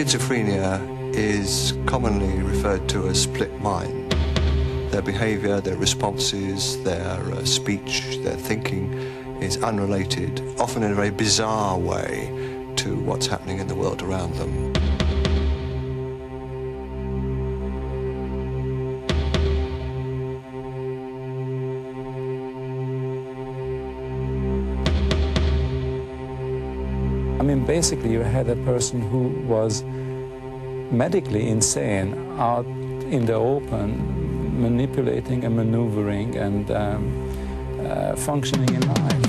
schizophrenia is commonly referred to as split mind. Their behaviour, their responses, their speech, their thinking is unrelated, often in a very bizarre way, to what's happening in the world around them. I mean, basically, you had a person who was medically insane out in the open, manipulating and maneuvering and functioning in life.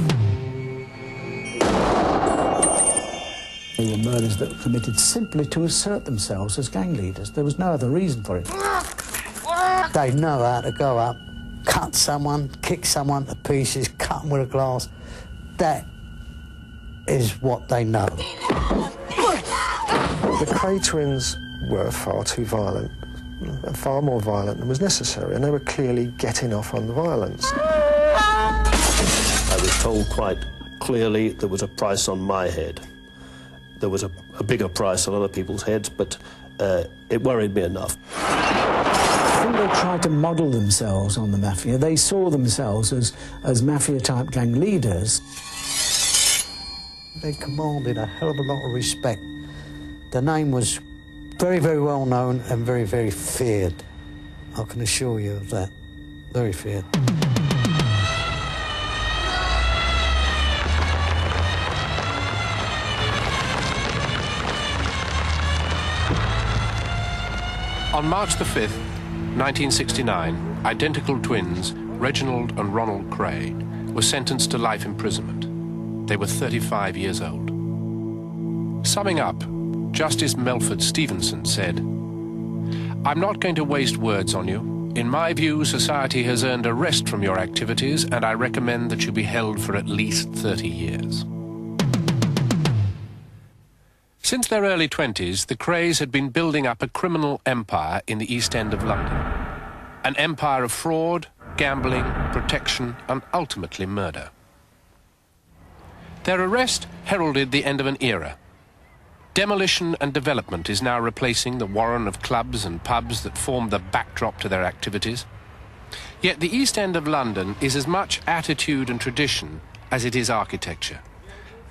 They were murders that were committed simply to assert themselves as gang leaders. There was no other reason for it. They know how to go up, cut someone, kick someone to pieces, cut them with a glass. That is what they know. The Kray twins were far too violent, far more violent than was necessary, and they were clearly getting off on the violence. I was told quite clearly there was a price on my head. There was a bigger price on other people's heads, but it worried me enough. I think they tried to model themselves on the mafia. They saw themselves as mafia-type gang leaders. They commanded a hell of a lot of respect. The name was very, very well known and very, very feared. I can assure you of that. Very feared. On March the 5th, 1969, identical twins, Reginald and Ronald Kray, were sentenced to life imprisonment. They were 35 years old. Summing up, Justice Melford Stevenson said, "I'm not going to waste words on you. In my view, society has earned a rest from your activities, and I recommend that you be held for at least 30 years. Since their early 20s, the Krays had been building up a criminal empire in the East End of London. An empire of fraud, gambling, protection, and ultimately murder. Their arrest heralded the end of an era. Demolition and development is now replacing the warren of clubs and pubs that formed the backdrop to their activities. Yet the East End of London is as much attitude and tradition as it is architecture.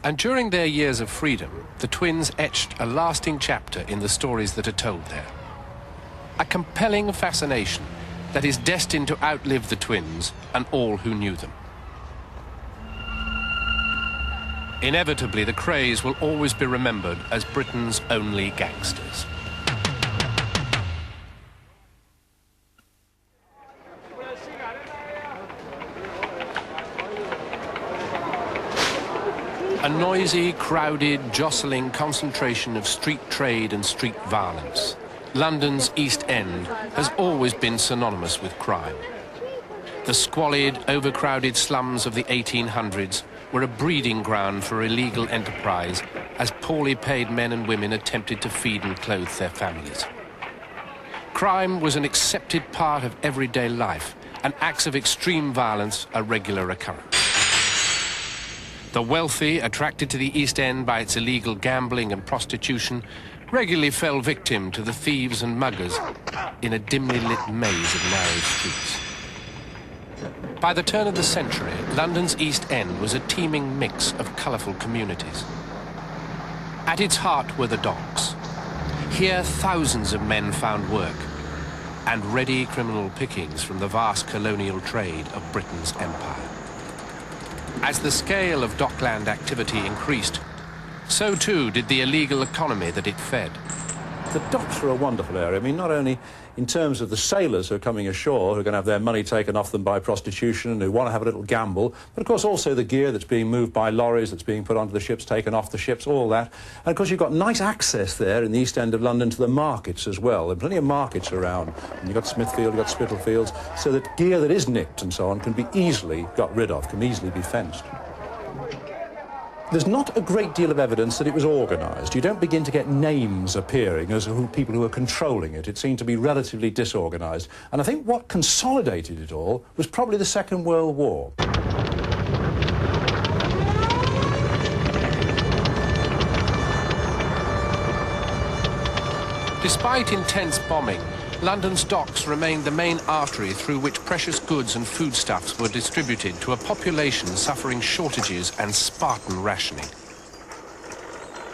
And during their years of freedom, the twins etched a lasting chapter in the stories that are told there. A compelling fascination that is destined to outlive the twins and all who knew them. Inevitably, the Krays will always be remembered as Britain's only gangsters. A noisy, crowded, jostling concentration of street trade and street violence. London's East End has always been synonymous with crime. The squalid, overcrowded slums of the 1800s were a breeding ground for illegal enterprise as poorly paid men and women attempted to feed and clothe their families. Crime was an accepted part of everyday life, and acts of extreme violence a regular occurrence. The wealthy, attracted to the East End by its illegal gambling and prostitution, regularly fell victim to the thieves and muggers in a dimly lit maze of narrow streets. By the turn of the century, London's East End was a teeming mix of colourful communities. At its heart were the docks. Here, thousands of men found work and ready criminal pickings from the vast colonial trade of Britain's empire. As the scale of dockland activity increased, so too did the illegal economy that it fed. The docks are a wonderful area. I mean, not only in terms of the sailors who are coming ashore, who are going to have their money taken off them by prostitution and who want to have a little gamble, but of course also the gear that's being moved by lorries, that's being put onto the ships, taken off the ships, all that. And of course you've got nice access there in the East End of London to the markets as well. There are plenty of markets around. And you've got Smithfield, you've got Spitalfields, so that gear that is nicked and so on can be easily got rid of, can easily be fenced. There's not a great deal of evidence that it was organised. You don't begin to get names appearing as people who are controlling it. It seemed to be relatively disorganised. And I think what consolidated it all was probably the Second World War. Despite intense bombing, London's docks remained the main artery through which precious goods and foodstuffs were distributed to a population suffering shortages and Spartan rationing.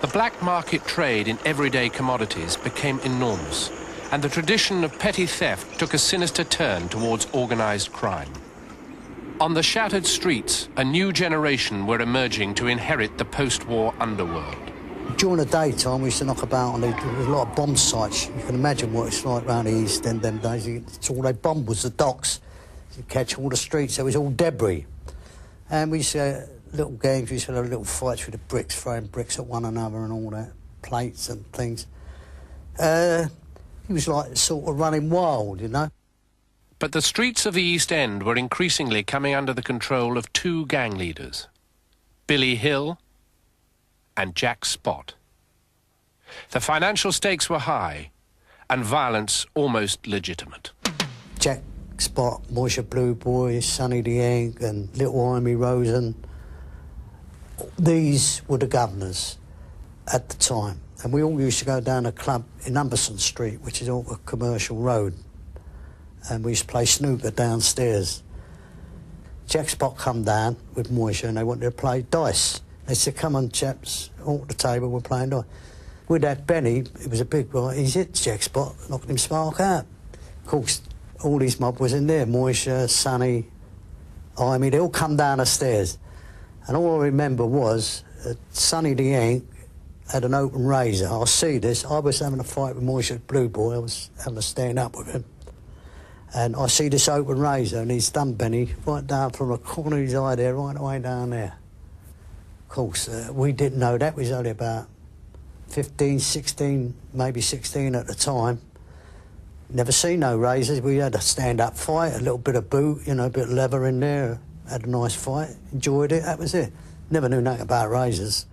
The black market trade in everyday commodities became enormous, and the tradition of petty theft took a sinister turn towards organised crime. On the shattered streets, a new generation were emerging to inherit the post-war underworld. During the daytime, we used to knock about, and there was a lot of bomb sites. You can imagine what it's like around the East End them days. It's all they bombed was the docks. You catch all the streets, it was all debris. And we used to have little games, we used to have little fights with the bricks, throwing bricks at one another and all that, plates and things. It was like sort of running wild, you know. But the streets of the East End were increasingly coming under the control of two gang leaders, Billy Hill and Jack Spot. The financial stakes were high and violence almost legitimate. Jack Spot, Moisha Blue Boy, Sonny the Egg and Little Amy Rosen, these were the governors at the time. And we all used to go down a club in Umberson Street, which is all a commercial road. And we used to play snooker downstairs. Jack Spot come down with Moisha and they wanted to play dice. They said, come on, chaps, all at the table, we're playing dice. With that Benny, it was a big guy, he's hit Jack Spot, knocked him spark out. Of course, all his mob was in there, Moisha, Sonny, Amy, they all come down the stairs. And all I remember was Sonny the Yank had an open razor. I see this, I was having a fight with Moisha Blue Boy, I was having to stand up with him. And I see this open razor and he's done Benny right down from the corner of his eye there, right away down there. Of course, we didn't know that. We was only about 15, 16, maybe 16 at the time. Never seen no razors. We had a stand-up fight, a little bit of boot, you know, a bit of leather in there. Had a nice fight, enjoyed it, that was it. Never knew nothing about razors.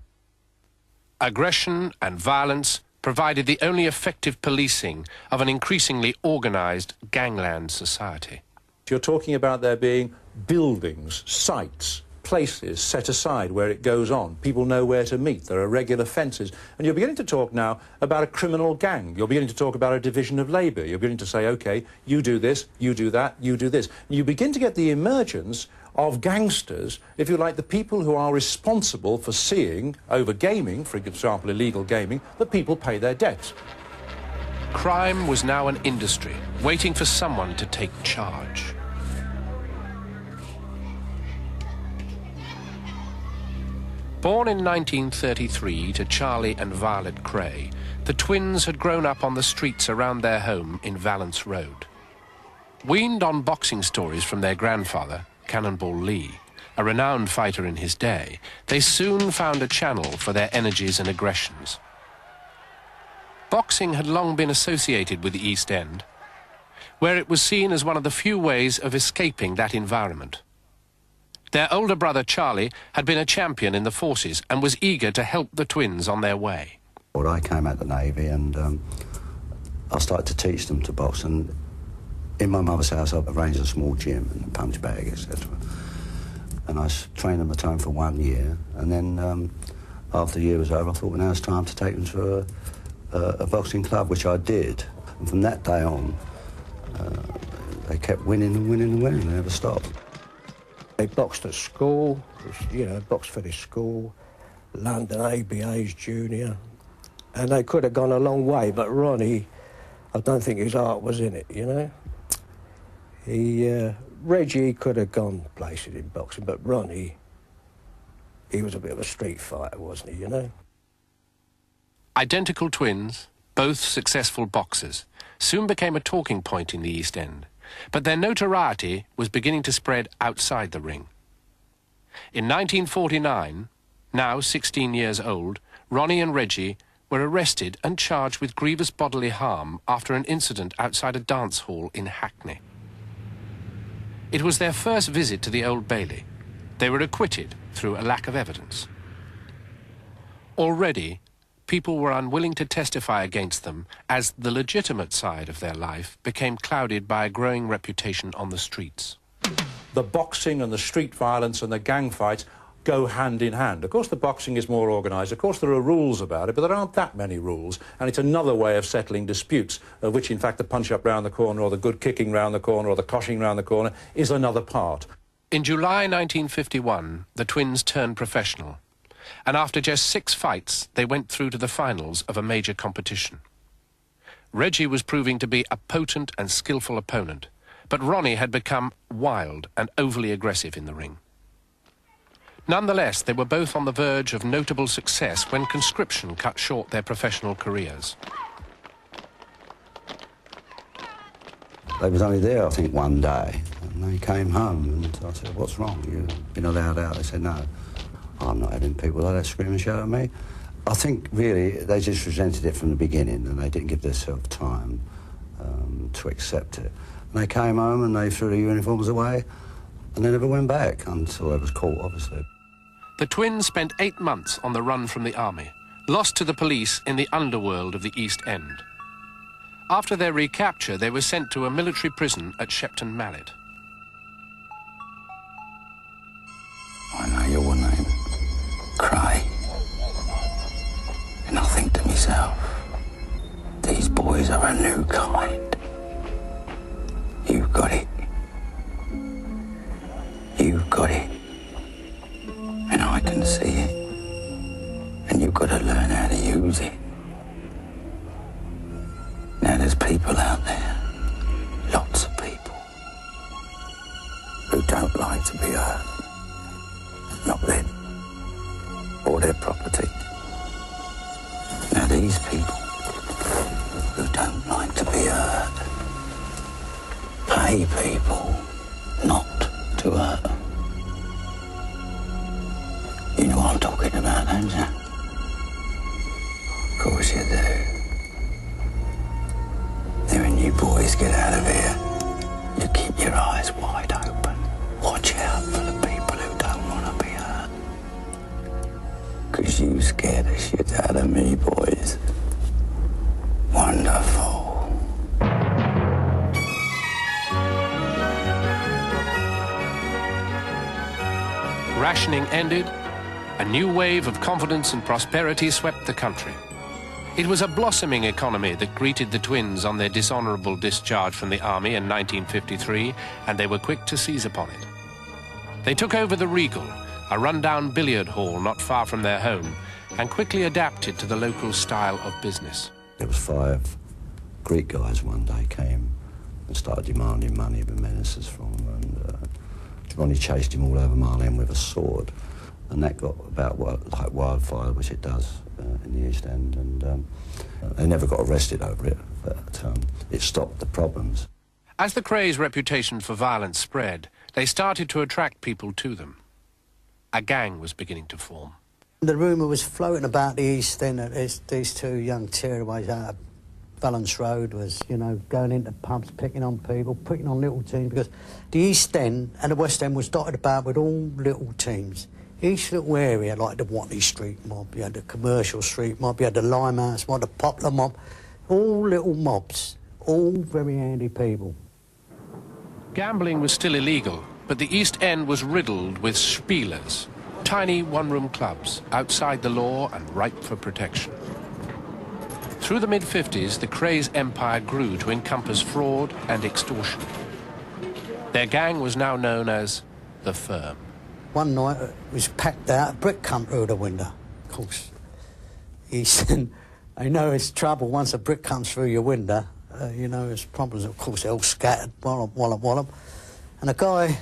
Aggression and violence provided the only effective policing of an increasingly organised gangland society. You're talking about there being buildings, sites, places set aside where it goes on. People know where to meet. There are regular fences. And you're beginning to talk now about a criminal gang. You're beginning to talk about a division of labour. You're beginning to say, OK, you do this, you do that, you do this. And you begin to get the emergence of gangsters, if you like, the people who are responsible for seeing, over gaming, for example, illegal gaming, that people pay their debts. Crime was now an industry, waiting for someone to take charge. Born in 1933 to Charlie and Violet Kray, the twins had grown up on the streets around their home in Valence Road. Weaned on boxing stories from their grandfather, Cannonball Lee, a renowned fighter in his day, they soon found a channel for their energies and aggressions. Boxing had long been associated with the East End, where it was seen as one of the few ways of escaping that environment. Their older brother, Charlie, had been a champion in the forces and was eager to help the twins on their way. Well, I came out of the Navy and I started to teach them to box, and in my mother's house I arranged a small gym and a punch bag, etc. And I trained them at home for 1 year, and then after the year was over I thought, well, now it's time to take them to a boxing club, which I did. And from that day on, they kept winning and winning and winning, they never stopped. They boxed at school, you know, boxed for their school, London ABA's junior, and they could have gone a long way, but Ronnie, I don't think his heart was in it, you know. Reggie could have gone places in boxing, but Ronnie, he was a bit of a street fighter, wasn't he, you know? Identical twins, both successful boxers, soon became a talking point in the East End. But their notoriety was beginning to spread outside the ring. In 1949, now 16 years old, Ronnie and Reggie were arrested and charged with grievous bodily harm after an incident outside a dance hall in Hackney. It was their first visit to the Old Bailey. They were acquitted through a lack of evidence. Already, people were unwilling to testify against them as the legitimate side of their life became clouded by a growing reputation on the streets. The boxing and the street violence and the gang fights go hand in hand. Of course, the boxing is more organised. Of course, there are rules about it, but there aren't that many rules, and it's another way of settling disputes, of which, in fact, the punch-up round the corner or the good kicking round the corner or the coshing round the corner is another part. In July 1951, the twins turned professional, and after just 6 fights, they went through to the finals of a major competition. Reggie was proving to be a potent and skillful opponent, but Ronnie had become wild and overly aggressive in the ring. Nonetheless, they were both on the verge of notable success when conscription cut short their professional careers. They was only there, I think, one day, and they came home, and I said, "What's wrong? You've been allowed out?" They said, "No, I'm not having people like that scream and shout at me." I think, really, they just resented it from the beginning, and they didn't give themselves time to accept it. And they came home, and they threw the uniforms away, and they never went back until they was caught, obviously. The twins spent 8 months on the run from the army, lost to the police in the underworld of the East End. After their recapture, they were sent to a military prison at Shepton Mallet. I know your name, Kray. And I think to myself, these boys are a new kind. You've got it. You've got it. And I can see it. And you've got to learn how to use it. Now there's people out there, lots of people, who don't like to be hurt. Not them, or their property. Now these people, who don't like to be hurt, pay people not to hurt them. You know what I'm talking about, don't you? Of course you do. Now when you boys get out of here, you keep your eyes wide open. Watch out for the people who don't want to be hurt. 'Cause you scared the shit out of me, boys. Wonderful. Rationing ended, a new wave of confidence and prosperity swept the country. It was a blossoming economy that greeted the twins on their dishonourable discharge from the army in 1953, and they were quick to seize upon it. They took over the Regal, a run-down billiard hall not far from their home, and quickly adapted to the local style of business. There was 5 Greek guys one day came and started demanding money and menaces from them, and Ronnie chased him all over Mile End with a sword, and that got about like wildfire, which it does in the East End, and they never got arrested over it, but it stopped the problems. As the Krays' reputation for violence spread, they started to attract people to them. A gang was beginning to form. The rumour was floating about the East End that these 2 young tearaways out of Valence Road was, you know, going into pubs, picking on people, picking on little teams, because the East End and the West End was dotted about with all little teams. Each little area, like the Watley Street mob, you had the Commercial Street mob, you had the Limehouse mob, the Poplar mob, all little mobs, all very handy people. Gambling was still illegal, but the East End was riddled with spielers, tiny one-room clubs outside the law and ripe for protection. Through the mid-50s, the Krays empire grew to encompass fraud and extortion. Their gang was now known as the Firm. One night it was packed out, a brick come through the window. Of course, he said, I know it's trouble once a brick comes through your window. You know, there's problems. Of course, they're all scattered, wallop. And a guy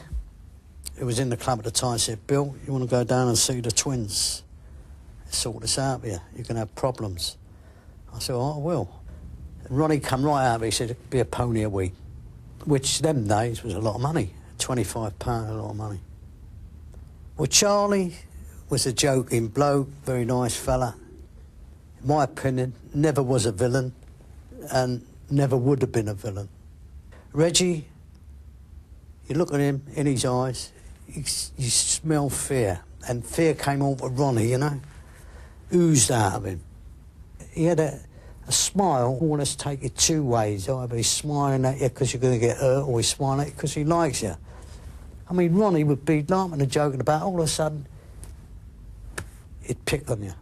who was in the club at the time said, Bill, you want to go down and see the twins? Sort this out here. You're going to have problems. I said, oh, I will. And Ronnie come right out of it. He said, it'd be a pony a week, which them days was a lot of money. £25, a lot of money. Well, Charlie was a joking bloke, very nice fella. In my opinion, never was a villain and never would have been a villain. Reggie, you look at him in his eyes, you smell fear. And fear came over Ronnie, you know, oozed out of him. He had a smile, almost take it 2 ways. Either he's smiling at you because you're going to get hurt, or he's smiling at you because he likes you. I mean, Ronnie would be laughing and joking about, all of a sudden, he'd pick on you.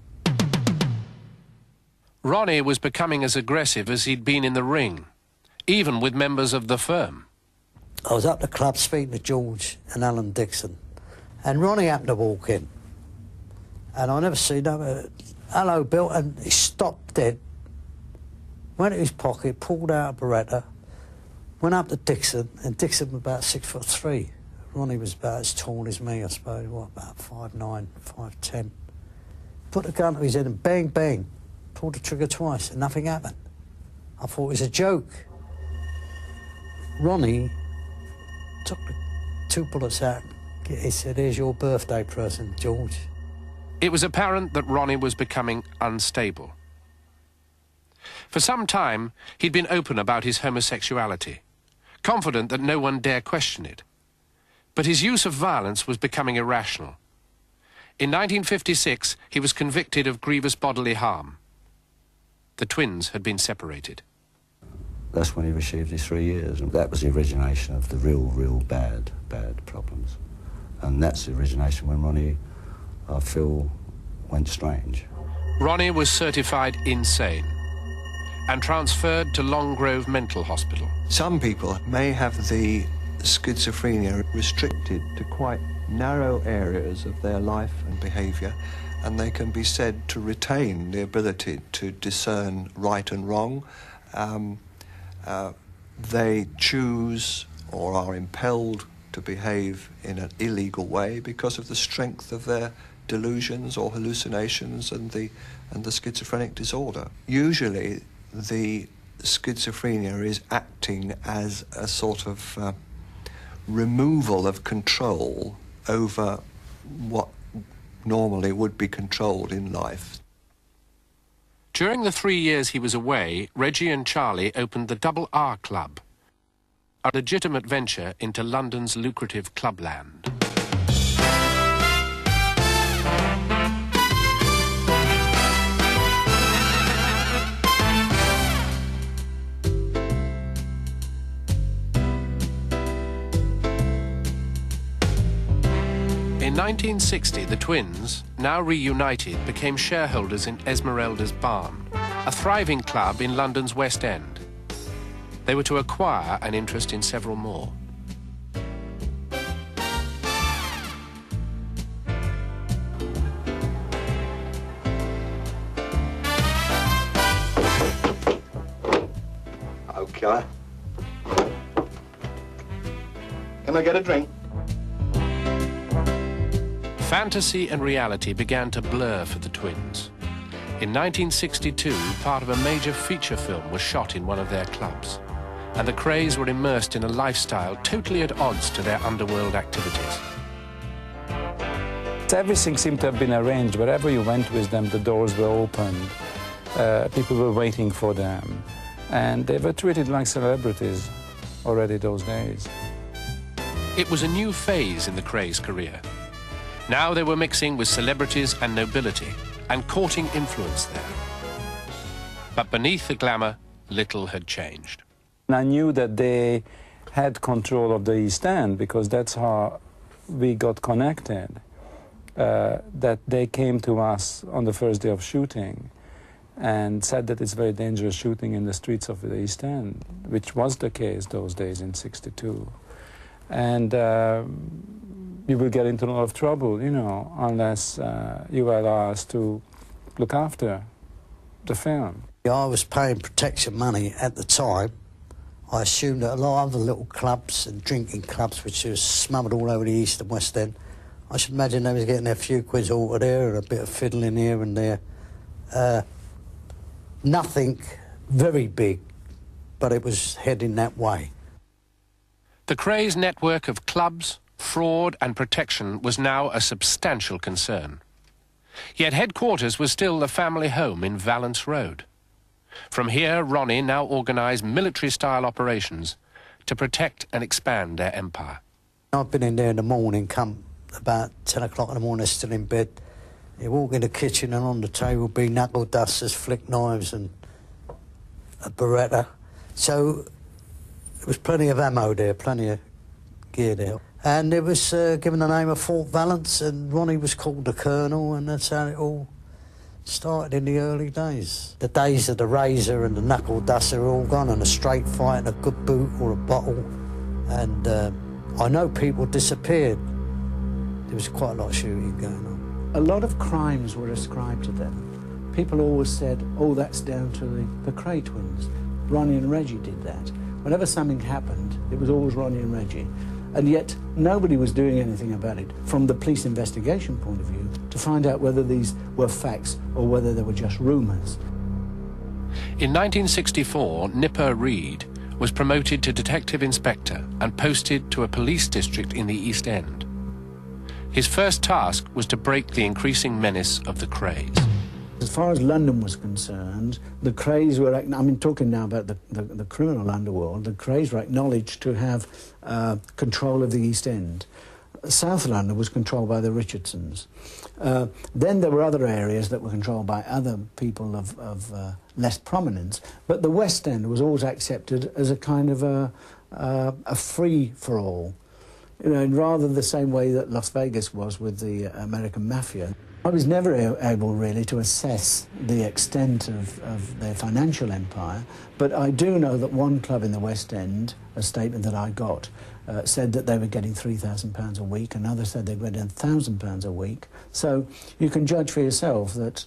Ronnie was becoming as aggressive as he'd been in the ring, even with members of the firm. I was up the club speaking to George and Alan Dixon, and Ronnie happened to walk in. And I never seen him. Hello, Bill, and he stopped dead, went in his pocket, pulled out a Beretta, went up to Dixon, and Dixon was about 6'3". Ronnie was about as tall as me, I suppose, what, about 5'9", 5'10". Put the gun to his head and bang, bang, pulled the trigger twice, and nothing happened. I thought it was a joke. Ronnie took the 2 bullets out. He said, "Here's your birthday present, George." It was apparent that Ronnie was becoming unstable. For some time, he'd been open about his homosexuality, confident that no one dare question it. But his use of violence was becoming irrational. In 1956, he was convicted of grievous bodily harm. The twins had been separated. That's when he received his 3 years, and that was the origination of the real bad problems. And that's the origination when Ronnie, I feel, went strange. Ronnie was certified insane and transferred to Longgrove Mental Hospital. Some people may have the schizophrenia restricted to quite narrow areas of their life and behaviour, and they can be said to retain the ability to discern right and wrong. They choose or are impelled to behave in an illegal way because of the strength of their delusions or hallucinations and the schizophrenic disorder. Usually the schizophrenia is acting as a sort of removal of control over what normally would be controlled in life. During the 3 years he was away, Reggie and Charlie opened the Double R Club, a legitimate venture into London's lucrative clubland. In 1960, the twins, now reunited, became shareholders in Esmeralda's Barn, a thriving club in London's West End. They were to acquire an interest in several more. Okay. Can I get a drink? Fantasy and reality began to blur for the twins. In 1962, part of a major feature film was shot in one of their clubs, and the Krays were immersed in a lifestyle totally at odds to their underworld activities. Everything seemed to have been arranged. Wherever you went with them, the doors were opened, people were waiting for them, and they were treated like celebrities already those days. It was a new phase in the Krays' career. Now they were mixing with celebrities and nobility and courting influence there. But beneath the glamour, little had changed. I knew that they had control of the East End because that's how we got connected, that they came to us on the first day of shooting and said that it's very dangerous shooting in the streets of the East End, which was the case those days in '62. And you will get into a lot of trouble, you know, unless you are asked to look after the film. I was paying protection money at the time. I assumed that a lot of other little clubs and drinking clubs, which was smuggled all over the East and West End, I should imagine they was getting their few quids over there and a bit of fiddling here and there. Nothing very big, but it was heading that way. The Krays' network of clubs, fraud and protection was now a substantial concern. Yet headquarters was still the family home in Valence Road. From here, Ronnie now organised military-style operations to protect and expand their empire. I've been in there in the morning, come about 10 o'clock in the morning, they're still in bed. You walk in the kitchen and on the table be knuckle dusters, flick knives and a Beretta. So there was plenty of ammo there, plenty of gear there. And it was given the name of Fort Valence, and Ronnie was called the Colonel, and that's how it all started in the early days. The days of the razor and the knuckle dust are all gone, and a straight fight and a good boot or a bottle. And I know people disappeared. There was quite a lot of shooting going on. A lot of crimes were ascribed to them. People always said, oh, that's down to the Kray twins. Ronnie and Reggie did that. Whenever something happened, it was always Ronnie and Reggie. And yet nobody was doing anything about it from the police investigation point of view to find out whether these were facts or whether they were just rumours. In 1964, Nipper Reed was promoted to detective inspector and posted to a police district in the East End. His first task was to break the increasing menace of the Krays. As far as London was concerned, the Krays were, I mean, talking now about the criminal underworld, the Krays were acknowledged to have control of the East End. South London was controlled by the Richardsons. Then there were other areas that were controlled by other people of less prominence, but the West End was always accepted as a kind of a free-for-all, you know, rather the same way that Las Vegas was with the American Mafia. I was never able really to assess the extent of their financial empire, but I do know that one club in the West End, a statement that I got, said that they were getting £3,000 a week, another said they were getting £1,000 a week. So you can judge for yourself that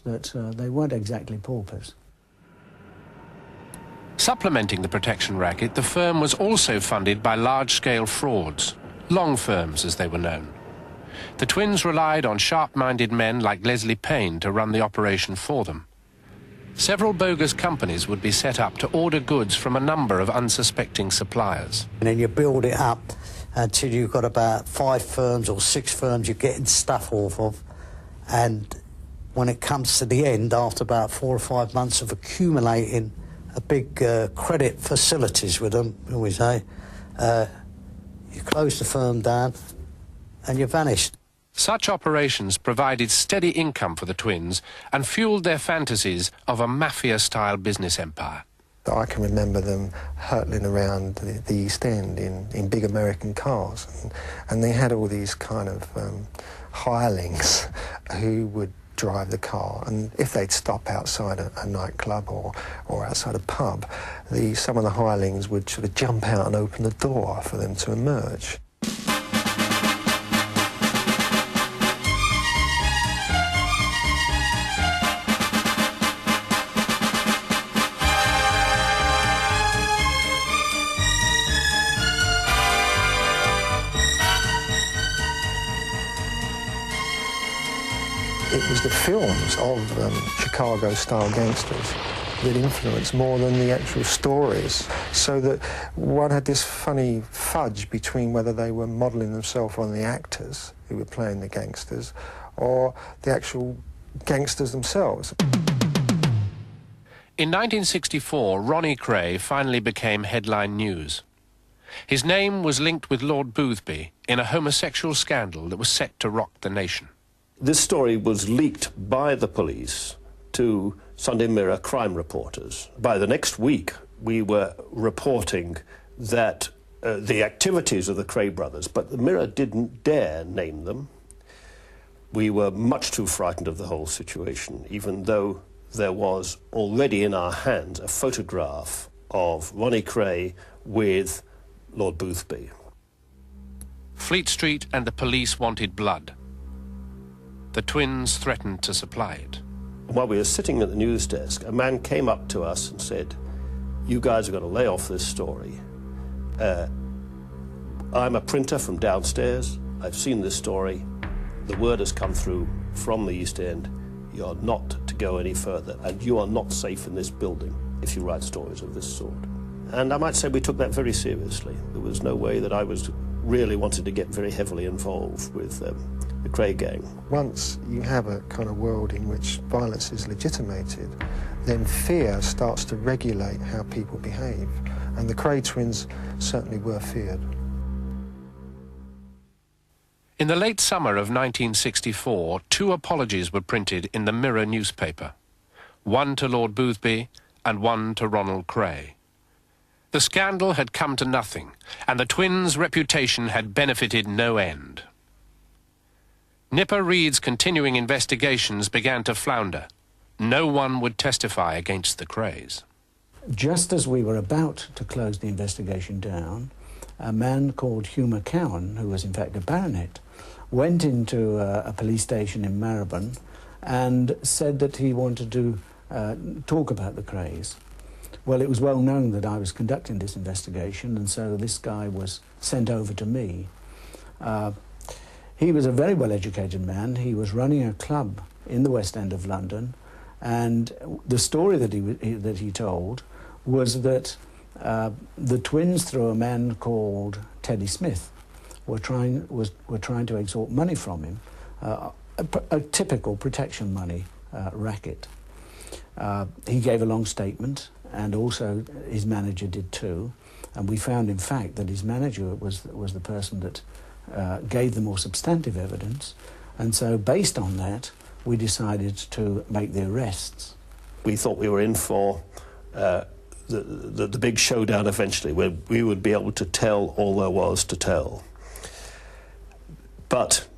they weren't exactly paupers. Supplementing the protection racket, the firm was also funded by large-scale frauds, long firms as they were known. The twins relied on sharp-minded men like Leslie Payne to run the operation for them. Several bogus companies would be set up to order goods from a number of unsuspecting suppliers. And then you build it up until you've got about 5 firms or 6 firms you're getting stuff off of. And when it comes to the end, after about 4 or 5 months of accumulating a big credit facilities with them, we say, you close the firm down and you're vanished. Such operations provided steady income for the twins and fueled their fantasies of a mafia-style business empire. I can remember them hurtling around the East End in big American cars, and they had all these kind of hirelings who would drive the car, and if they'd stop outside a nightclub or outside a pub, some of the hirelings would sort of jump out and open the door for them to emerge. It was the films of Chicago-style gangsters that influenced more than the actual stories, so that one had this funny fudge between whether they were modelling themselves on the actors who were playing the gangsters or the actual gangsters themselves. In 1964, Ronnie Kray finally became headline news. His name was linked with Lord Boothby in a homosexual scandal that was set to rock the nation. This story was leaked by the police to Sunday Mirror crime reporters. By the next week, we were reporting that the activities of the Kray brothers, but the Mirror didn't dare name them. We were much too frightened of the whole situation, even though there was already in our hands a photograph of Ronnie Kray with Lord Boothby. Fleet Street and the police wanted blood. The twins threatened to supply it. While we were sitting at the news desk, a man came up to us and said, "You guys are going to lay off this story. I'm a printer from downstairs. I've seen this story. The word has come through from the East End. You're not to go any further, and you are not safe in this building if you write stories of this sort." And I might say we took that very seriously. There was no way that I was really wanted to get very heavily involved with the Kray gang. Once you have a kind of world in which violence is legitimated, then fear starts to regulate how people behave. And the Kray twins certainly were feared. In the late summer of 1964, 2 apologies were printed in the Mirror newspaper, one to Lord Boothby and one to Ronald Kray. The scandal had come to nothing, and the twins' reputation had benefited no end. Nipper Reed's continuing investigations began to flounder. No one would testify against the Krays. Just as we were about to close the investigation down, a man called Hugh McCowan, who was in fact a baronet, went into a police station in Marylebone and said that he wanted to talk about the Krays. Well, it was well known that I was conducting this investigation, and so this guy was sent over to me. He was a very well-educated man. He was running a club in the West End of London, and the story that he told was that the twins, through a man called Teddy Smith, were trying to extort money from him, a typical protection money racket. He gave a long statement, and also his manager did too, and we found in fact that his manager was the person that gave the more substantive evidence, and so based on that we decided to make the arrests. We thought we were in for the big showdown eventually, where we would be able to tell all there was to tell. But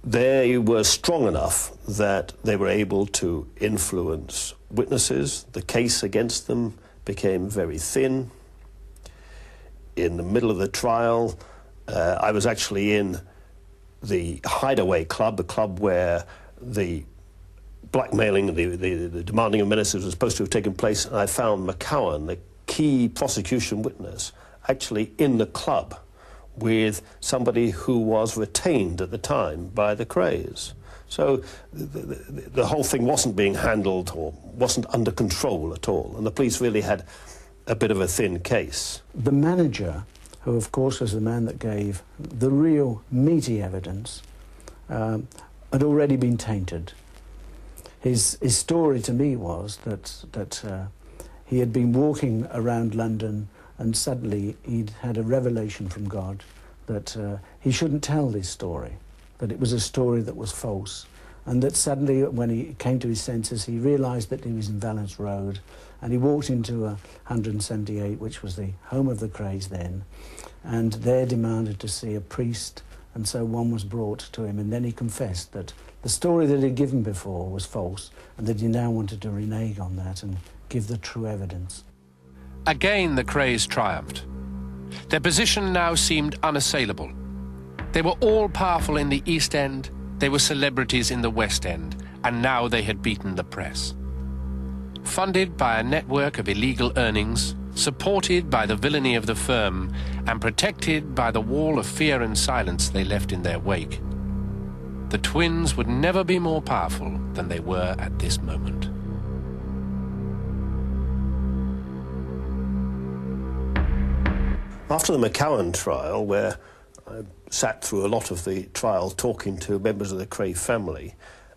they were strong enough that they were able to influence witnesses. The case against them became very thin. In the middle of the trial, I was actually in the Hideaway Club, the club where the blackmailing, the demanding of ministers was supposed to have taken place, and I found McCowan, the key prosecution witness, actually in the club with somebody who was retained at the time by the Krays. So the whole thing wasn't being handled or wasn't under control at all, and the police really had a bit of a thin case. The manager, who of course was the man that gave the real meaty evidence, had already been tainted. His story to me was that he had been walking around London and suddenly he'd had a revelation from God that he shouldn't tell this story, that it was a story that was false, and that suddenly when he came to his senses he realised that he was in Valence Road, and he walked into 178, which was the home of the Krays then, and there demanded to see a priest, and so one was brought to him, and then he confessed that the story that he'd given before was false, and that he now wanted to renege on that and give the true evidence. Again, the Krays triumphed. Their position now seemed unassailable. They were all-powerful in the East End, they were celebrities in the West End, and now they had beaten the press. Funded by a network of illegal earnings, supported by the villainy of the firm, and protected by the wall of fear and silence they left in their wake, the twins would never be more powerful than they were at this moment. After the McCowan trial, where I sat through a lot of the trial talking to members of the Kray family,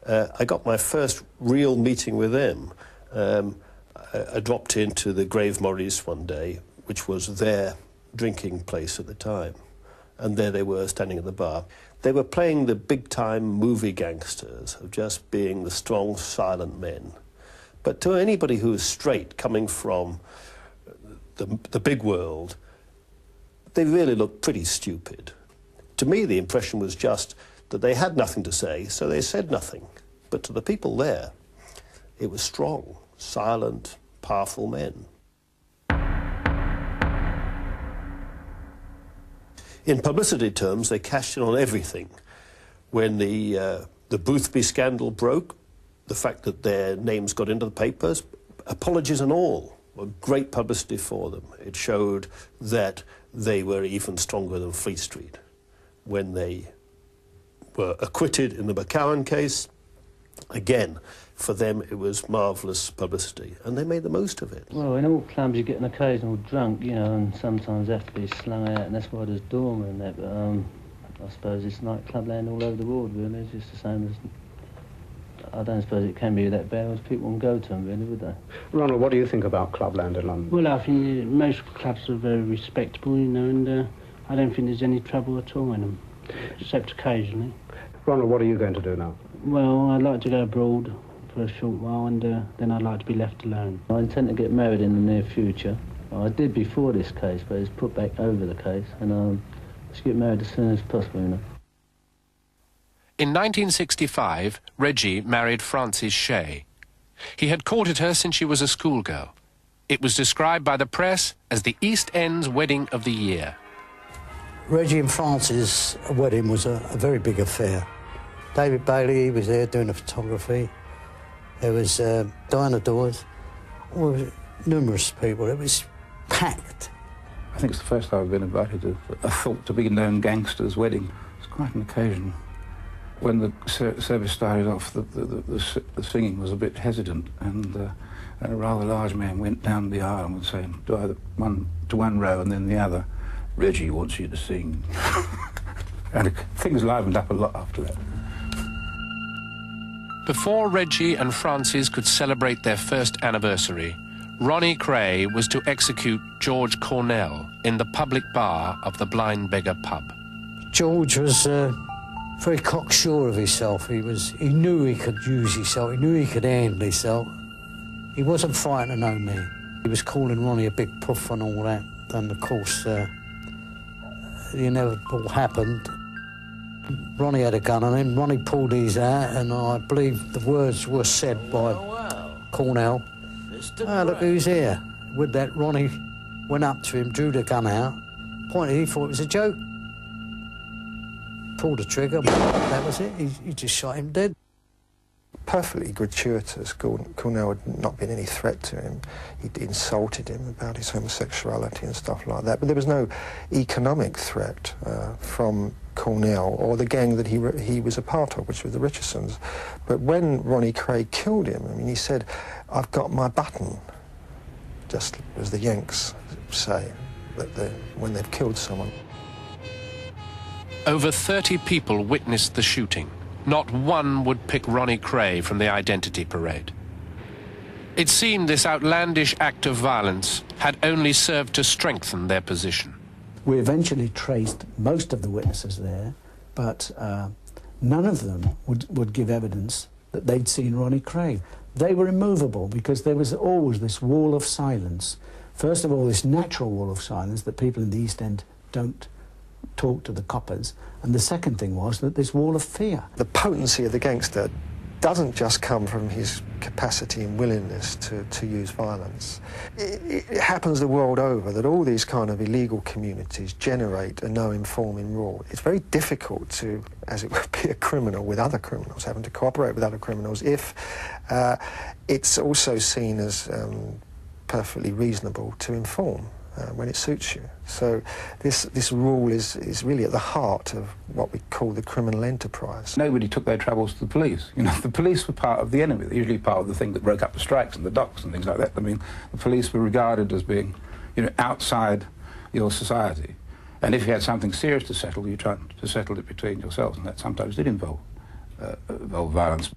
I got my first real meeting with them. I dropped into the Grave Maurice one day, which was their drinking place at the time, and there they were standing at the bar. They were playing the big-time movie gangsters of just being the strong, silent men. But to anybody who was straight, coming from the big world, they really looked pretty stupid. To me, the impression was just that they had nothing to say, so they said nothing. But to the people there, it was strong, silent, powerful men. In publicity terms, they cashed in on everything. When the Boothby scandal broke, the fact that their names got into the papers, apologies and all, were great publicity for them. It showed that they were even stronger than Fleet Street. When they were acquitted in the McCowan case, again, for them it was marvellous publicity, and they made the most of it. Well, in all clubs you get an occasional drunk, you know, and sometimes have to be slung out, and that's why there's doormen and that, but I suppose it's like clubland all over the world, really. It's just the same as... I don't suppose it can be that bad, as people won't go to them, really, would they? Ronald, what do you think about clubland in London? Well, I think most clubs are very respectable, you know, and I don't think there's any trouble at all in them, except occasionally. Ronald, what are you going to do now? Well, I'd like to go abroad for a short while, and then I'd like to be left alone. I intend to get married in the near future. I did before this case, but it's put back over the case, and let's get married as soon as possible, you know. In 1965, Reggie married Frances Shea. He had courted her since she was a schoolgirl. It was described by the press as the East End's wedding of the year. Reggie and Frances' wedding was a very big affair. David Bailey, he was there doing the photography. There was Diana Dawes, numerous people. It was packed. I think it's the first time I've been invited to a thought-to-be-known gangster's wedding. It's quite an occasion. When the service started off, the singing was a bit hesitant, and a rather large man went down the aisle and was saying to either one row and then the other, "Reggie wants you to sing." And things livened up a lot after that. Before Reggie and Frances could celebrate their first anniversary, Ronnie Kray was to execute George Cornell in the public bar of the Blind Beggar pub. George was very cocksure of himself. He knew he could use himself. He knew he could handle himself. He wasn't frightened of no man. He was calling Ronnie a big puff and all that. And of course, the inevitable happened. Ronnie had a gun on him. Ronnie pulled his out, and I believe the words were said by Cornell. "Ah, look who's here." With that, Ronnie went up to him, drew the gun out, pointed. He thought it was a joke. Pulled the trigger. That was it. He just shot him dead. Perfectly gratuitous. Cornell had not been any threat to him. He'd insulted him about his homosexuality and stuff like that. But there was no economic threat from Cornell or the gang that he was a part of, which was the Richardsons. But when Ronnie Kray killed him, I mean, he said, "I've got my button," just as the Yanks say when they've killed someone. Over 30 people witnessed the shooting. Not one would pick Ronnie Kray from the identity parade. It seemed this outlandish act of violence had only served to strengthen their position. We eventually traced most of the witnesses there, but none of them would give evidence that they'd seen Ronnie Kray. They were immovable because there was always this wall of silence. First of all, this natural wall of silence that people in the East End don't talk to the coppers, and the second thing was that this wall of fear. The potency of the gangster doesn't just come from his capacity and willingness to use violence. It happens the world over that all these kind of illegal communities generate a no-informing rule. It's very difficult to, as it would be, a criminal with other criminals, having to cooperate with other criminals, if it's also seen as perfectly reasonable to inform when it suits you. So this rule is really at the heart of what we call the criminal enterprise. Nobody took their troubles to the police. You know, the police were part of the enemy. They're usually part of the thing that broke up the strikes and the docks and things like that. I mean, the police were regarded as being, you know, outside your society. And if you had something serious to settle, you tried to settle it between yourselves, and that sometimes did involve violence.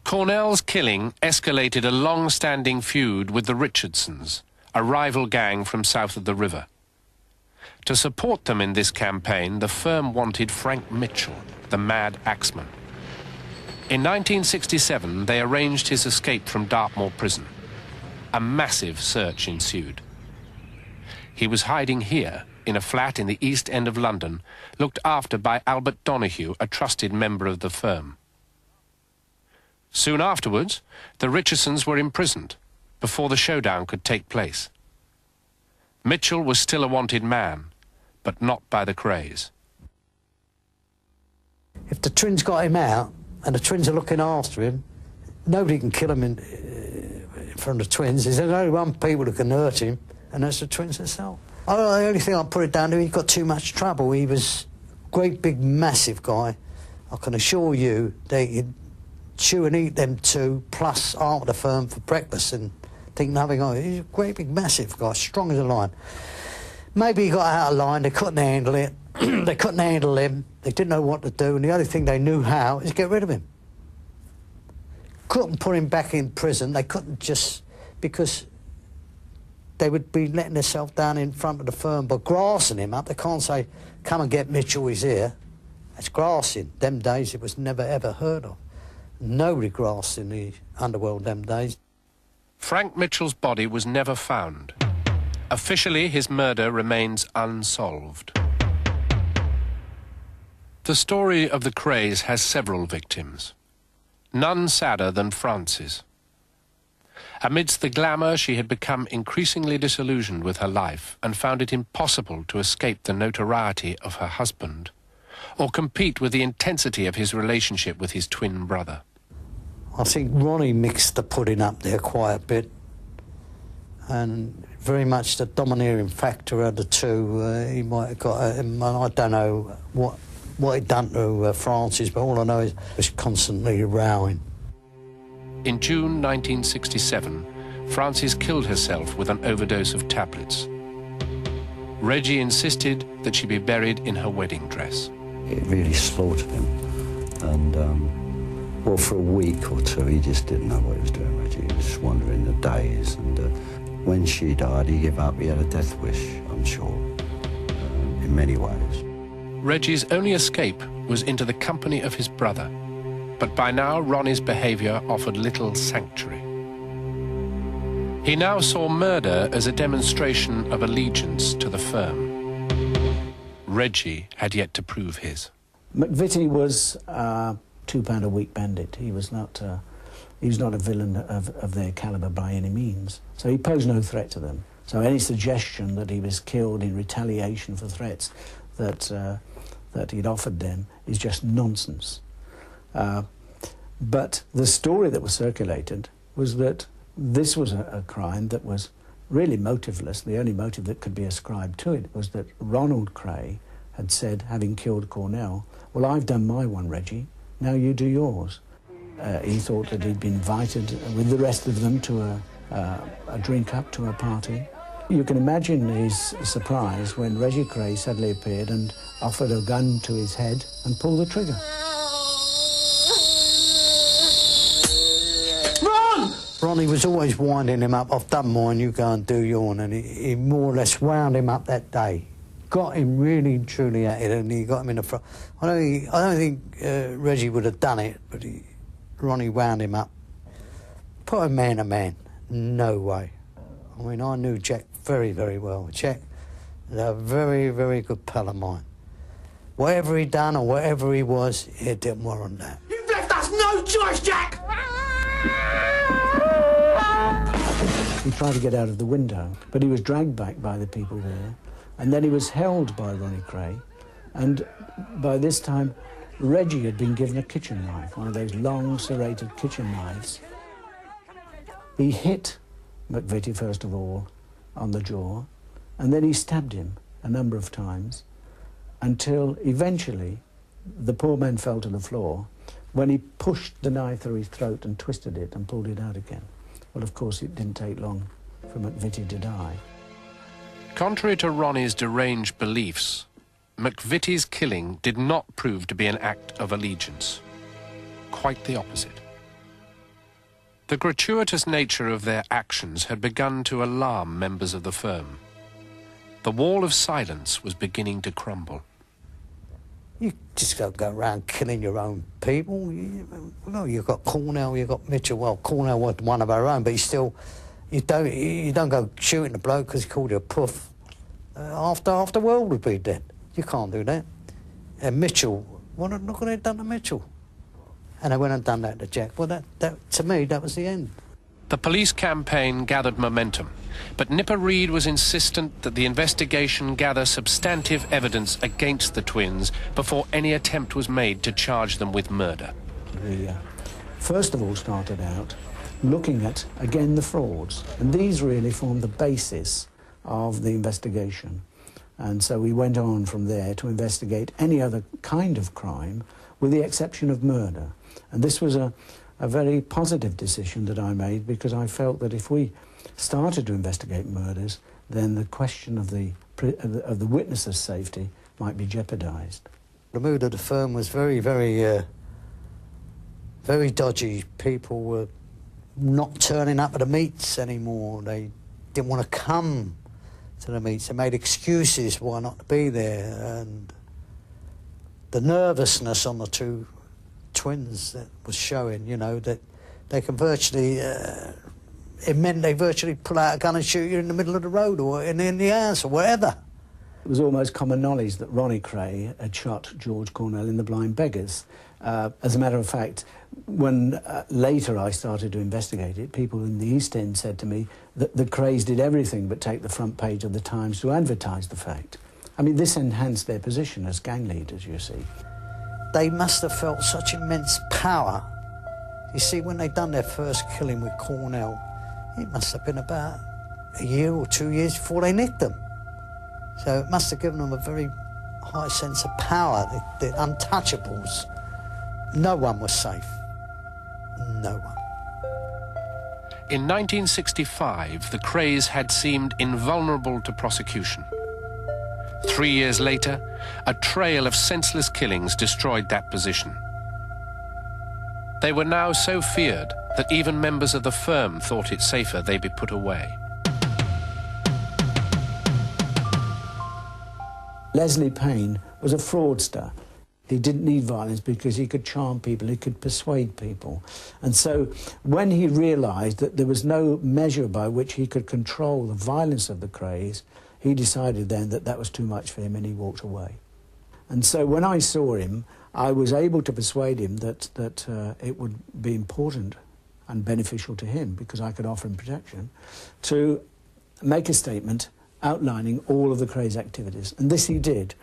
Cornell's killing escalated a long-standing feud with the Richardsons, a rival gang from south of the river. To support them in this campaign, the firm wanted Frank Mitchell, the mad axeman. In 1967, they arranged his escape from Dartmoor prison. A massive search ensued. He was hiding here, in a flat in the East End of London, looked after by Albert Donahue, a trusted member of the firm. Soon afterwards, the Richardsons were imprisoned, before the showdown could take place. Mitchell was still a wanted man, but not by the Krays. If the twins got him out, and the twins are looking after him, nobody can kill him in front of the twins. There's only one people who can hurt him, and that's the twins themselves. The only thing I'll put it down to, he got too much trouble. He was a great big massive guy. I can assure you that he'd chew and eat them two, plus half of the firm for breakfast, and think nothing of it. He's a great big massive guy, strong as a lion. Maybe he got out of line, they couldn't handle it. They couldn't handle him, they didn't know what to do, and the only thing they knew how is get rid of him. Couldn't put him back in prison, they couldn't just, because they would be letting themselves down in front of the firm by grassing him up. They can't say, "Come and get Mitchell, he's here." That's grassing. Them days it was never ever heard of. Nobody grassed in the underworld them days. Frank Mitchell's body was never found. Officially, his murder remains unsolved. The story of the Krays has several victims, none sadder than Frances. Amidst the glamour, she had become increasingly disillusioned with her life and found it impossible to escape the notoriety of her husband or compete with the intensity of his relationship with his twin brother. I think Ronnie mixed the pudding up there quite a bit, and very much the domineering factor of the two. He might have got, I don't know what he'd done to Frances, but all I know is he was constantly rowing. In June 1967, Frances killed herself with an overdose of tablets. Reggie insisted that she be buried in her wedding dress. It really slaughtered him, and well, for a week or two he just didn't know what he was doing, Reggie. He was wandering the days, and when she died he gave up. He had a death wish, I'm sure, in many ways. Reggie's only escape was into the company of his brother, but by now Ronnie's behaviour offered little sanctuary. He now saw murder as a demonstration of allegiance to the firm. Reggie had yet to prove his. McVitie was a £2 a week bandit. He was not a villain of their calibre by any means. So he posed no threat to them. So any suggestion that he was killed in retaliation for threats that he'd offered them is just nonsense. But the story that was circulated was that this was a crime that was really motiveless. The only motive that could be ascribed to it was that Ronald Kray had said, having killed Cornell, "Well, I've done my one, Reggie, now you do yours." He thought that he'd been invited with the rest of them to a drink-up, to a party. You can imagine his surprise when Reggie Kray suddenly appeared and offered a gun to his head and pulled the trigger. Ronnie was always winding him up. "I've done mine, you go and do yours," and he more or less wound him up that day. Got him really and truly at it, and he got him in the front. I don't think Reggie would have done it, but Ronnie wound him up. Put a man to man, no way. I mean, I knew Jack very, very well. Jack was a very, very good pal of mine. Whatever he'd done or whatever he was, it didn't warrant that. You've left us no choice, Jack! He tried to get out of the window, but he was dragged back by the people there, and then he was held by Ronnie Kray, and by this time Reggie had been given a kitchen knife, one of those long serrated kitchen knives. He hit McVitie first of all on the jaw, and then he stabbed him a number of times until eventually the poor man fell to the floor when he pushed the knife through his throat and twisted it and pulled it out again. Well, of course, it didn't take long for McVitie to die. Contrary to Ronnie's deranged beliefs, McVitie's killing did not prove to be an act of allegiance. Quite the opposite. The gratuitous nature of their actions had begun to alarm members of the firm. The wall of silence was beginning to crumble. You just don't go around killing your own people. You've got Cornell, you've got Mitchell. Well, Cornell was one of our own, but you don't go shooting the bloke because he called you a puff. Half the world would be dead. You can't do that. And Mitchell, look what they'd done to Mitchell. And they went and done that to Jack. Well, that to me, that was the end. The police campaign gathered momentum, but Nipper Read was insistent that the investigation gather substantive evidence against the twins before any attempt was made to charge them with murder. We first of all started out looking at, again, the frauds, and these really formed the basis of the investigation. And so we went on from there to investigate any other kind of crime, with the exception of murder. And this was a very positive decision that I made, because I felt that if we started to investigate murders, then the question of the witnesses' safety might be jeopardised. The mood of the firm was very, very, very dodgy. People were not turning up at the meets anymore. They didn't want to come to the meets. They made excuses why not to be there, and the nervousness on the two twins that was showing, you know, that they can virtually it meant they virtually pull out a gun and shoot you in the middle of the road or in the house or wherever. It was almost common knowledge that Ronnie Kray had shot George Cornell in The Blind Beggars. As a matter of fact, when later I started to investigate it, people in the East End said to me that the Krays did everything but take the front page of the Times to advertise the fact. I mean, this enhanced their position as gang leaders, you see. They must have felt such immense power. You see, when they'd done their first killing with Cornell, it must have been about a year or 2 years before they nicked them. So it must have given them a very high sense of power, the untouchables. No one was safe. No one. In 1965, the Krays had seemed invulnerable to prosecution. 3 years later, a trail of senseless killings destroyed that position. They were now so feared that even members of the firm thought it safer they be put away. Leslie Payne was a fraudster. He didn't need violence because he could charm people, he could persuade people. And so when he realised that there was no measure by which he could control the violence of the Krays, he decided then that that was too much for him and he walked away. And so when I saw him, I was able to persuade him that it would be important and beneficial to him, because I could offer him protection, to make a statement outlining all of the Krays' activities. And this he did.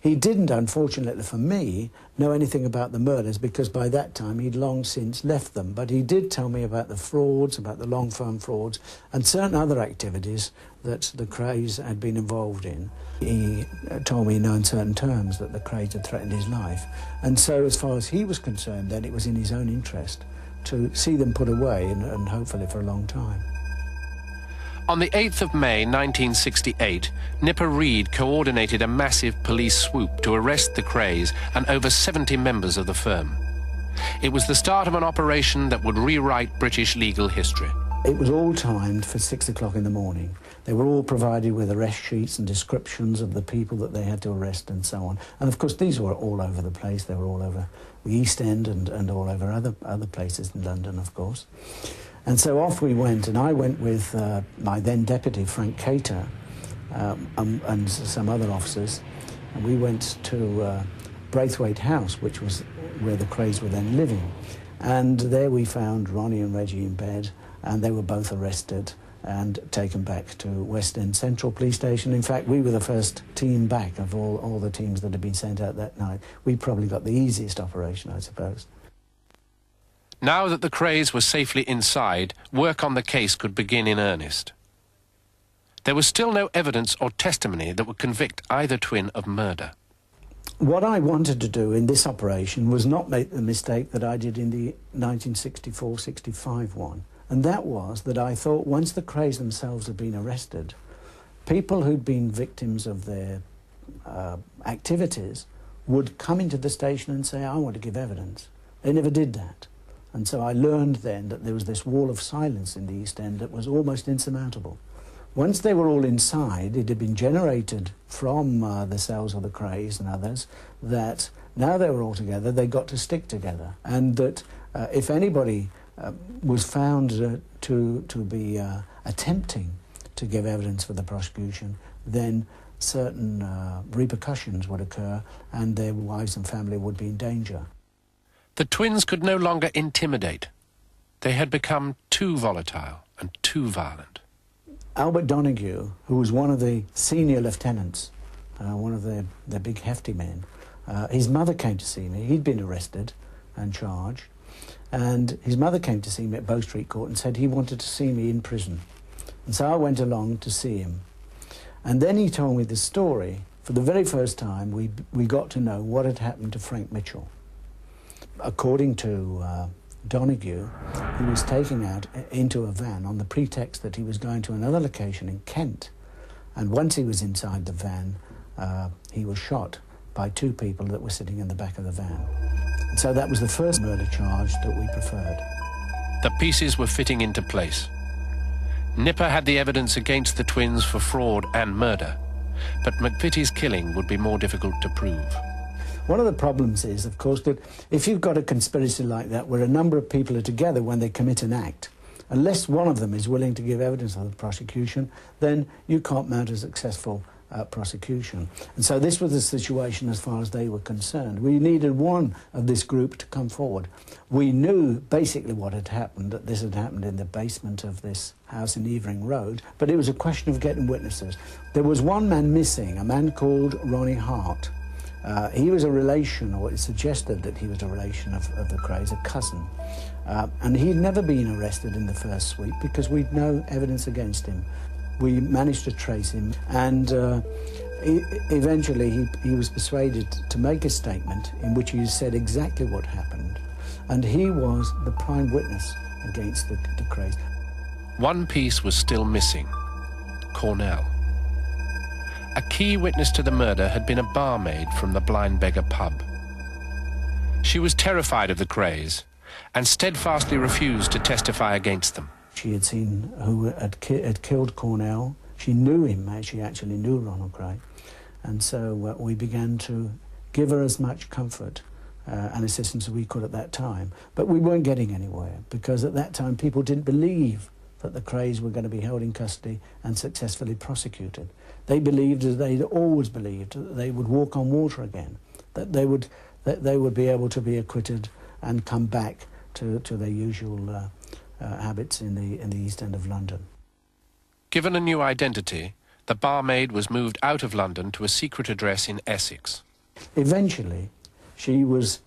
He didn't, unfortunately for me, know anything about the murders, because by that time he'd long since left them. But he did tell me about the frauds, about the long-firm frauds, and certain other activities that the Krays had been involved in. He told me in no uncertain terms that the Krays had threatened his life. And so as far as he was concerned, then it was in his own interest to see them put away, and hopefully for a long time. On the 8th of May 1968, Nipper Read coordinated a massive police swoop to arrest the Krays and over 70 members of the firm. It was the start of an operation that would rewrite British legal history. It was all timed for 6 o'clock in the morning. They were all provided with arrest sheets and descriptions of the people that they had to arrest and so on. And of course these were all over the place. They were all over the East End and all over other places in London, of course. And so off we went, and I went with my then deputy, Frank Cater, and some other officers, and we went to Braithwaite House, which was where the Krays were then living. And there we found Ronnie and Reggie in bed, and they were both arrested and taken back to West End Central Police Station. In fact, we were the first team back of all the teams that had been sent out that night. We probably got the easiest operation, I suppose. Now that the Krays were safely inside, work on the case could begin in earnest. There was still no evidence or testimony that would convict either twin of murder. What I wanted to do in this operation was not make the mistake that I did in the 1964-65 one, and that was that I thought once the Krays themselves had been arrested, people who'd been victims of their activities would come into the station and say, I want to give evidence. They never did that. And so I learned then that there was this wall of silence in the East End that was almost insurmountable. Once they were all inside, it had been generated from the cells of the Krays and others that now they were all together, they got to stick together. And that if anybody was found to be attempting to give evidence for the prosecution, then certain repercussions would occur and their wives and family would be in danger. The twins could no longer intimidate. They had become too volatile and too violent. Albert Donoghue, who was one of the senior lieutenants, one of their big hefty men, his mother came to see me. He'd been arrested and charged, and his mother came to see me at Bow Street Court and said he wanted to see me in prison. And so I went along to see him. And then he told me the story. For the very first time, we got to know what had happened to Frank Mitchell. According to Donoghue, he was taken out into a van on the pretext that he was going to another location in Kent. And once he was inside the van, he was shot by two people that were sitting in the back of the van. And so that was the first murder charge that we preferred. The pieces were fitting into place. Nipper had the evidence against the twins for fraud and murder, but McVitie's killing would be more difficult to prove. One of the problems is, of course, that if you've got a conspiracy like that where a number of people are together when they commit an act, unless one of them is willing to give evidence of the prosecution, then you can't mount a successful prosecution. And so this was the situation as far as they were concerned. We needed one of this group to come forward. We knew basically what had happened, that this had happened in the basement of this house in Evering Road, but it was a question of getting witnesses. There was one man missing, a man called Ronnie Hart. He was a relation, or it suggested that he was a relation of the Krays, a cousin. And he'd never been arrested in the first sweep because we'd no evidence against him. We managed to trace him, and eventually he was persuaded to make a statement in which he said exactly what happened, and he was the prime witness against the Krays. One piece was still missing: Cornell. A key witness to the murder had been a barmaid from the Blind Beggar pub. She was terrified of the Krays and steadfastly refused to testify against them. She had seen who had killed Cornell. She knew him, she actually knew Ronald Kray. And so we began to give her as much comfort and assistance as we could at that time. But we weren't getting anywhere, because at that time people didn't believe that the Krays were going to be held in custody and successfully prosecuted. They believed, as they'd always believed, that they would walk on water again, that they would be able to be acquitted and come back to their usual habits in the East End of London. Given a new identity, the barmaid was moved out of London to a secret address in Essex. Eventually, she was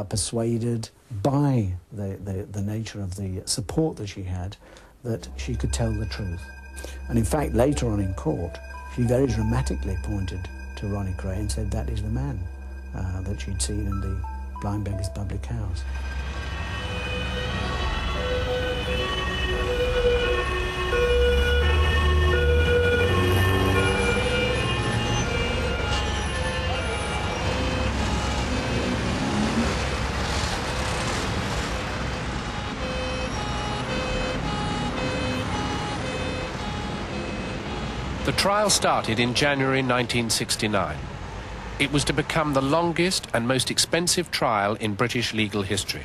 persuaded by the nature of the support that she had that she could tell the truth. And in fact, later on in court, she very dramatically pointed to Ronnie Kray and said that is the man that she'd seen in the Blind Beggar's public house. The trial started in January 1969. It was to become the longest and most expensive trial in British legal history,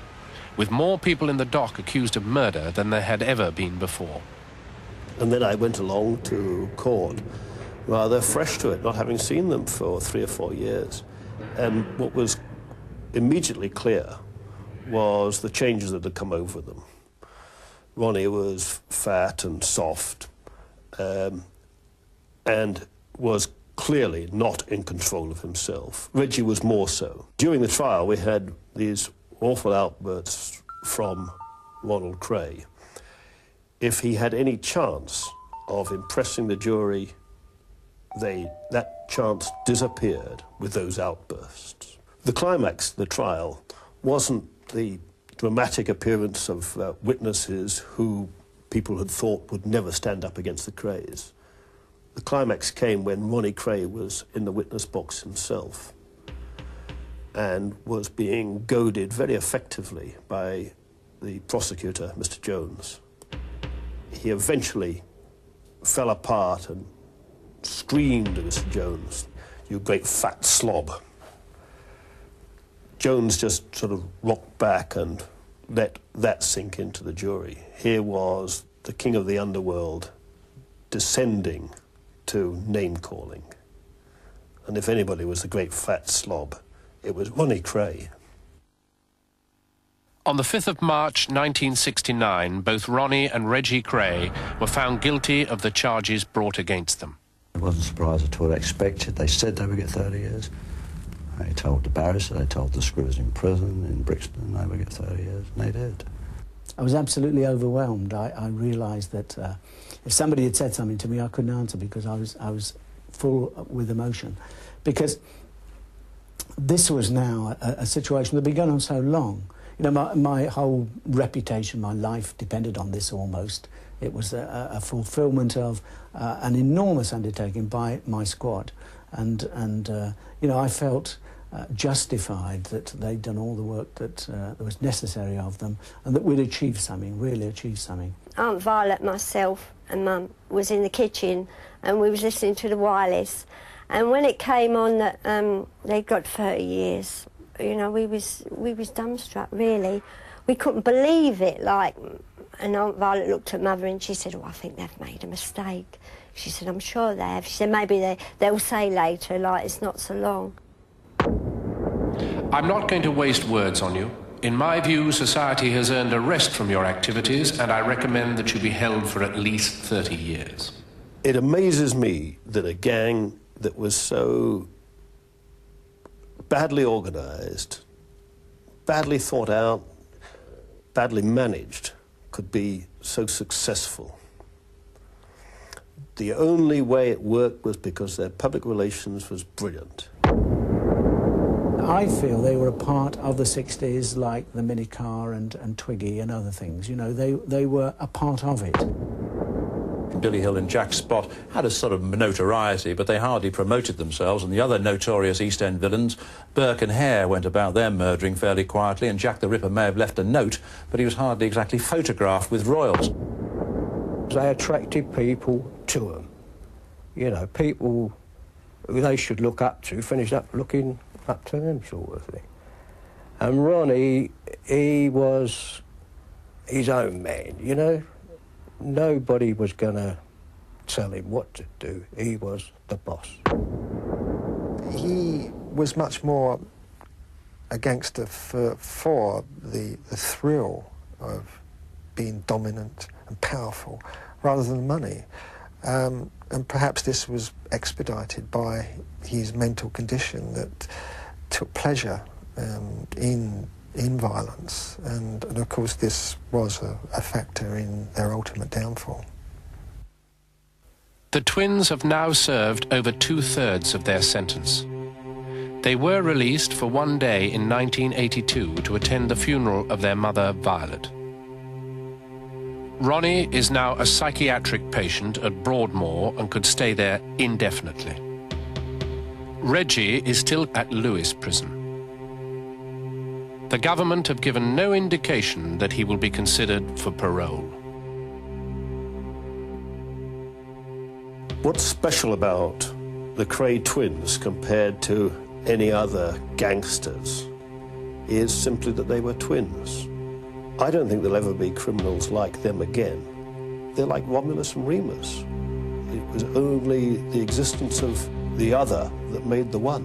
with more people in the dock accused of murder than there had ever been before. And then I went along to court, rather fresh to it, not having seen them for 3 or 4 years. And what was immediately clear was the changes that had come over them. Ronnie was fat and soft, and was clearly not in control of himself. Reggie was more so. During the trial, we had these awful outbursts from Ronald Kray. If he had any chance of impressing the jury, that chance disappeared with those outbursts. The climax of the trial wasn't the dramatic appearance of witnesses who people had thought would never stand up against the Krays. The climax came when Ronnie Kray was in the witness box himself and was being goaded very effectively by the prosecutor, Mr. Jones. He eventually fell apart and screamed at Mr. Jones, "You great fat slob." Jones just sort of rocked back and let that sink into the jury. Here was the king of the underworld descending to name-calling. And if anybody was the great fat slob, it was Ronnie Kray. On the 5th of March 1969, both Ronnie and Reggie Kray were found guilty of the charges brought against them. I wasn't surprised at all. I expected. They said they would get 30 years. They told the barrister, they told the screws in prison in Brixton they would get 30 years, and they did. I was absolutely overwhelmed. I realised that if somebody had said something to me, I couldn't answer because I was full with emotion. Because this was now a situation that had been going on so long. You know, my whole reputation, my life depended on this almost. It was a fulfilment of an enormous undertaking by my squad. And you know, I felt justified that they'd done all the work that was necessary of them and that we'd achieved something, really achieved something. Aunt Violet, myself and Mum was in the kitchen and we was listening to the wireless, and when it came on that they got 30 years, you know, we was dumbstruck, really. We couldn't believe it, like, And Aunt Violet looked at Mother and she said, oh, I think they've made a mistake. She said, I'm sure they have. She said, maybe they'll say later, like, it's not so long. I'm not going to waste words on you. In my view, society has earned a rest from your activities, and I recommend that you be held for at least 30 years. It amazes me that a gang that was so badly organised, badly thought out, badly managed, could be so successful. The only way it worked was because their public relations was brilliant. I feel they were a part of the 60s, like the minicar and Twiggy and other things. You know, they were a part of it. Billy Hill and Jack Spot had a sort of notoriety, but they hardly promoted themselves, and the other notorious East End villains, Burke and Hare, went about their murdering fairly quietly, and Jack the Ripper may have left a note, but he was hardly exactly photographed with royals. They attracted people to them. You know, people who they should look up to finished up looking up to them, sort of thing. And Ronnie, he was his own man, you know. Nobody was going to tell him what to do. He was the boss. He was much more a gangster for the thrill of being dominant and powerful rather than money. And perhaps this was expedited by his mental condition that took pleasure in violence, and of course this was a factor in their ultimate downfall. The twins have now served over 2/3 of their sentence. They were released for one day in 1982 to attend the funeral of their mother, Violet. Ronnie is now a psychiatric patient at Broadmoor and could stay there indefinitely. Reggie is still at Lewes Prison. The government have given no indication that he will be considered for parole. What's special about the Kray twins compared to any other gangsters is simply that they were twins. I don't think there'll ever be criminals like them again. They're like Romulus and Remus. It was only the existence of the other that made the one.